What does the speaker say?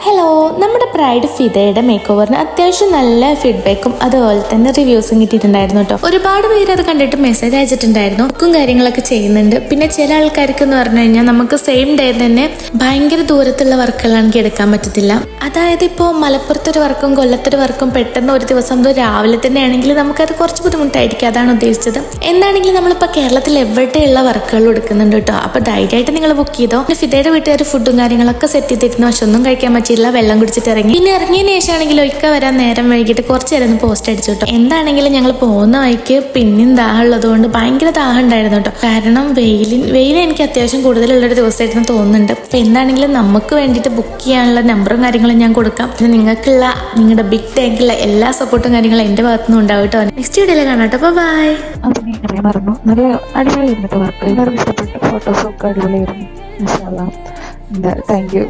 Hello, നമ്മുടെ bride ഫിദയുടെ make ഓവറിന് അത്യാവശ്യം നല്ല ഫീഡ്ബാക്കും അതുപോലെ തന്നെ റിവ്യൂസും കിട്ടിയിട്ടുണ്ടായിരുന്നു കേട്ടോ. ഒരുപാട് പേര് അത് കണ്ടിട്ട് മെസ്സേജ് അയച്ചിട്ടുണ്ടായിരുന്നു. ബുക്കും കാര്യങ്ങളൊക്കെ ചെയ്യുന്നുണ്ട്. പിന്നെ ചില ആൾക്കാർക്ക് എന്ന് പറഞ്ഞു കഴിഞ്ഞാൽ നമുക്ക് സെയിം ഡേ തന്നെ ഭയങ്കര ദൂരത്തുള്ള വർക്കുകളാണെങ്കിൽ എടുക്കാൻ പറ്റത്തില്ല. അതായത് ഇപ്പോൾ മലപ്പുറത്തൊരു വർക്കും കൊല്ലത്തൊരു വർക്കും പെട്ടെന്ന് ഒരു ദിവസം രാവിലെ തന്നെ ആണെങ്കിൽ നമുക്കത് കുറച്ച് ബുദ്ധിമുട്ടായിരിക്കും. അതാണ് ഉദ്ദേശിച്ചത്. എന്താണെങ്കിലും നമ്മളിപ്പോൾ കേരളത്തിൽ എവിടെയുള്ള വർക്കുകളും എടുക്കുന്നുണ്ട് കേട്ടോ. അപ്പോൾ ധൈര്യമായിട്ട് നിങ്ങൾ ബുക്ക് ചെയ്തോ. ഫിദയുടെ വീട്ടുകാർ ഫുഡും കാര്യങ്ങളൊക്കെ സെറ്റ് ചെയ്തിരുന്നു. പക്ഷെ ഒന്നും കഴിക്കാൻ പറ്റില്ല, വെള്ളം കുടിച്ചിട്ട് ഇറങ്ങി. പിന്നെ ഇറങ്ങിയതിന് ശേഷമാണെങ്കിൽ ഒരിക്ക വരാൻ നേരം വൈകിട്ട് കുറച്ച് നേരം ഒന്ന് പോസ്റ്റ് അടിച്ചു കേട്ടോ. എന്താണെങ്കിലും ഞങ്ങൾ പോകുന്ന വഴിക്ക് പിന്നെയും ദാഹം ഉള്ളത് കൊണ്ട് ഭയങ്കര ദാഹം ഉണ്ടായിരുന്നു കേട്ടോ. കാരണം വെയിൽ എനിക്ക് അത്യാവശ്യം കൂടുതലുള്ളൊരു ദിവസമായിരുന്നു തോന്നുന്നുണ്ട്. അപ്പൊ എന്താണെങ്കിലും നമുക്ക് വേണ്ടിയിട്ട് ബുക്ക് ചെയ്യാനുള്ള നമ്പറും കാര്യങ്ങളും ഞാൻ കൊടുക്കാം. പിന്നെ നിങ്ങൾക്കുള്ള നിങ്ങളുടെ ബിഗ് ടാങ്കുള്ള എല്ലാ സപ്പോർട്ടും കാര്യങ്ങളും എന്റെ ഭാഗത്തുനിന്നും ഉണ്ടാവും കേട്ടോ. നെക്സ്റ്റ് വീഡിയോയിൽ കാണാം കേട്ടോ. ബൈ. മറന്നു നല്ല അടിപൊളിയായിരുന്നു വർക്ക്. എല്ലാവർക്കും ഇഷ്ടപ്പെട്ടു. ഫോട്ടോസൊക്കെ അടിപൊളിയായിരുന്നു. Thank you.